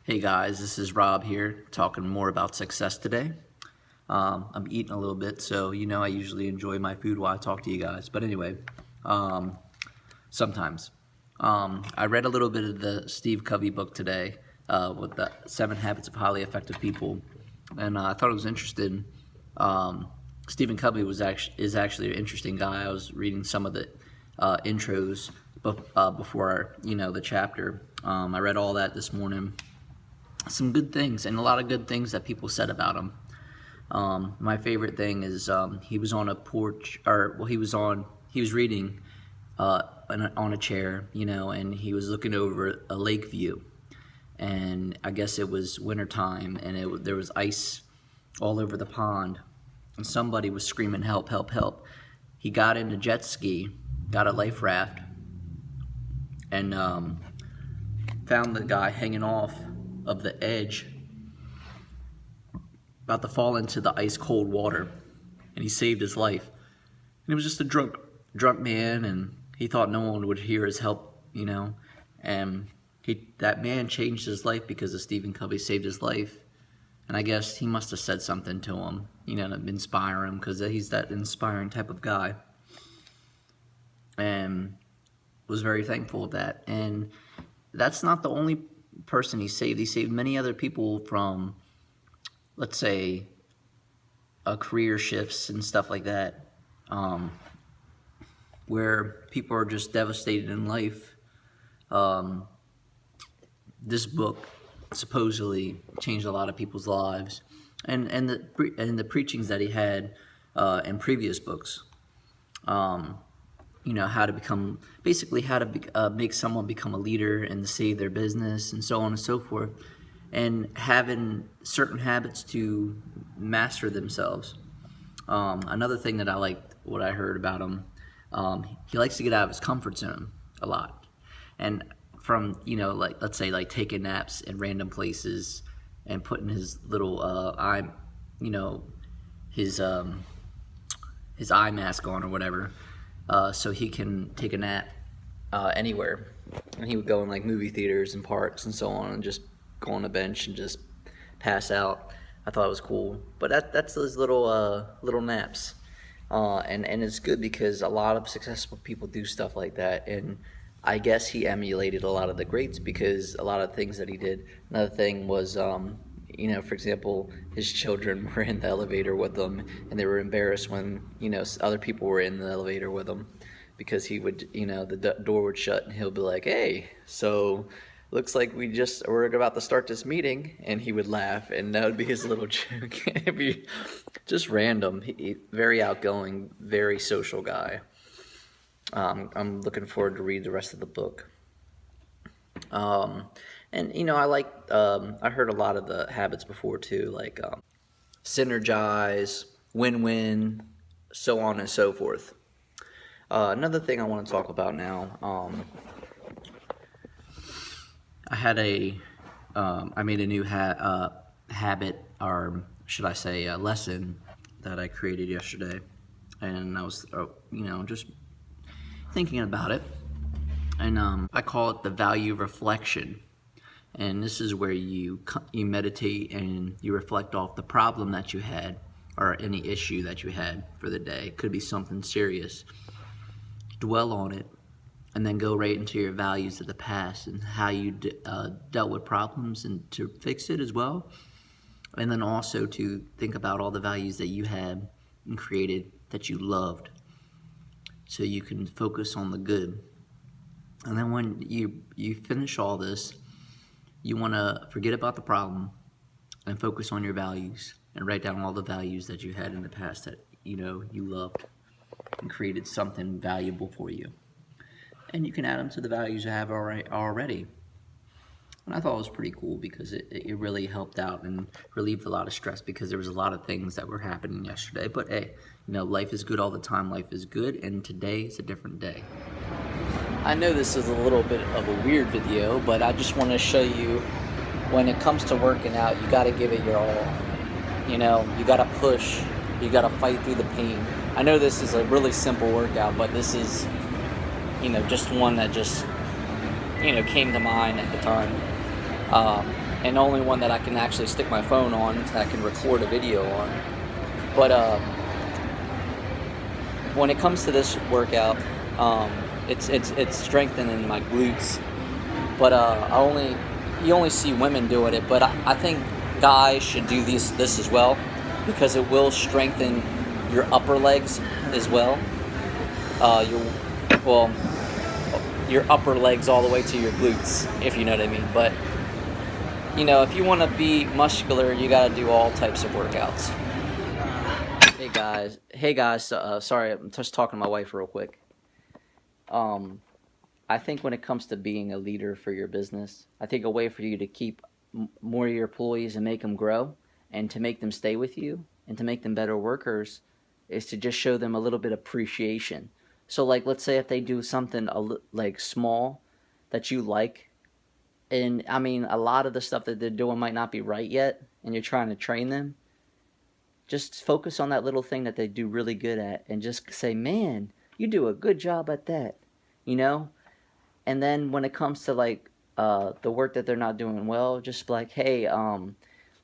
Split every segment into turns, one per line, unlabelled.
Hey guys, this is Rob here, talking more about success today. I'm eating a little bit, so I usually enjoy my food while I talk to you guys. But anyway, sometimes. I read a little bit of the Steve Covey book today with the 7 Habits of Highly Effective People, and I thought it was interesting. Stephen Covey is actually an interesting guy. I was reading some of the intros before the chapter. I read all that this morning. Some good things and a lot of good things that people said about him. My favorite thing is he was on a porch, he was reading on a chair, and he was looking over a lake view, and I guess it was winter time, and there was ice all over the pond, and somebody was screaming, "Help, help, help." He got in a jet ski, got a life raft, and found the guy hanging off of the edge, about to fall into the ice cold water, and he saved his life. And he was just a drunk man, and he thought no one would hear his help, and that man changed his life because of Stephen Covey saved his life. And I guess he must have said something to him, to inspire him, because he's that inspiring type of guy, and was very thankful of that. And that's not the only person he saved. He saved many other people from, let's say, career shifts and stuff like that, where people are just devastated in life. This book supposedly changed a lot of people's lives, and the preachings that he had in previous books. How to become, basically how to make someone become a leader and to save their business and so on and so forth, and having certain habits to master themselves. Another thing that I liked, what I heard about him, he likes to get out of his comfort zone a lot, and from let's say taking naps in random places and putting his little his eye mask on or whatever, so he can take a nap anywhere. And he would go in movie theaters and parks and so on, and just go on a bench and just pass out. I thought it was cool. But that's those little naps, and it's good because a lot of successful people do stuff like that. And I guess he emulated a lot of the greats because a lot of things that he did. Another thing was, for example, his children were in the elevator with him, and they were embarrassed when, other people were in the elevator with him, because he would, the door would shut, and he'll be like, "Hey, so looks like we're about to start this meeting," and he would laugh, and that would be his little joke. It'd be just random. He very outgoing, very social guy. I'm looking forward to read the rest of the book. And I heard a lot of the habits before too, synergize, win-win, so on and so forth. Another thing I want to talk about now, I made a new habit, or should I say a lesson, that I created yesterday, and I was, just thinking about it, and I call it the value reflection. And this is where you meditate and you reflect off the problem that you had, or any issue that you had for the day. It could be something serious. Dwell on it, and then go right into your values of the past and how you dealt with problems, and to fix it as well. And then also to think about all the values that you had and created that you loved, so you can focus on the good. And then when you finish all this, you want to forget about the problem and focus on your values, and write down all the values that you had in the past that you loved and created something valuable for you. And you can add them to the values you have already. And I thought it was pretty cool because it really helped out and relieved a lot of stress, because there was a lot of things that were happening yesterday. But hey, life is good all the time. Life is good, and today is a different day. I know this is a little bit of a weird video, but I just want to show you, when it comes to working out, you got to give it your all. You got to push. You got to fight through the pain. I know this is a really simple workout, but this is, just one that just, came to mind at the time.
and the only one that I can actually stick my phone on that I can record a video on. But when it comes to this workout, it's strengthening my glutes. But you only see women doing it. But I think guys should do this as well, because it will strengthen your upper legs as well. Your upper legs all the way to your glutes, if you know what I mean. But if you want to be muscular, you got to do all types of workouts. Hey guys. Sorry, I'm just talking to my wife real quick. I think when it comes to being a leader for your business, I think a way for you to keep more of your employees and make them grow, and to make them stay with you, and to make them better workers, is to just show them a little bit of appreciation. So, like, let's say if they do something like small that you like, and I mean, a lot of the stuff that they're doing might not be right yet, and you're trying to train them, just focus on that little thing that they do really good at, and just say, man, you do a good job at that, And then when it comes to like the work that they're not doing well, just like, hey,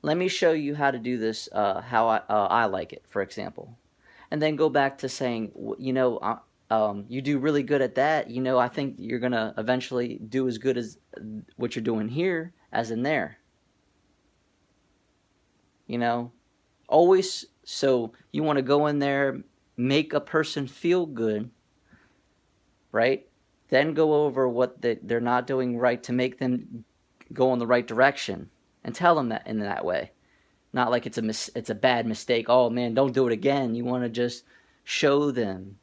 let me show you how to do this, how I like it, for example. And then go back to saying, you do really good at that. I think you're going to eventually do as good as what you're doing here as in there. Always, so you want to go in there, make a person feel good, right? Then go over what they're not doing right to make them go in the right direction, and tell them that in that way. Not like it's a bad mistake. Oh man, don't do it again. You want to just show them,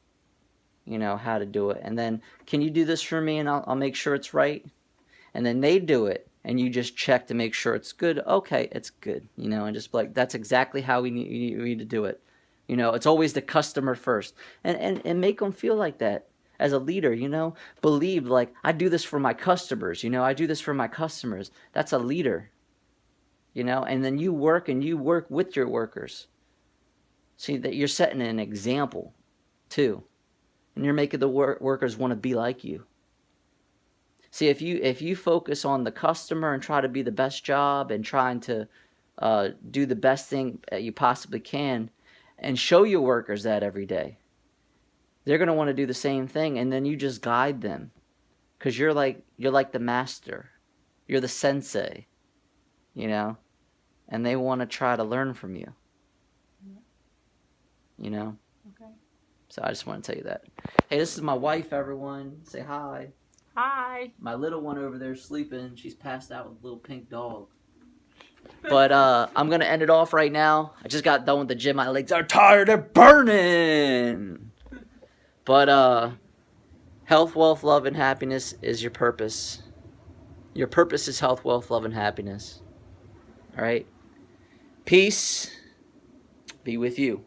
how to do it. And then, can you do this for me, and I'll make sure it's right? And then they do it, and you just check to make sure it's good. Okay, it's good, and just like, that's exactly how we need to do it. It's always the customer first, and make them feel like that. As a leader, believe, like, I do this for my customers, I do this for my customers. That's a leader, and then you work with your workers. See that you're setting an example too, and you're making the workers want to be like you. See, if you focus on the customer and try to be the best job and trying to do the best thing that you possibly can, and show your workers that every day, they're going to want to do the same thing, and then you just guide them, because you're like the master, you're the sensei, and they want to try to learn from you. Okay. So I just want to tell you that. Hey, this is my wife, everyone. Say hi.
Hi.
My little one over there sleeping. She's passed out with a little pink dog. But I'm going to end it off right now. I just got done with the gym. My legs are tired. They're burning. But health, wealth, love, and happiness is your purpose. Your purpose is health, wealth, love, and happiness. All right? Peace be with you.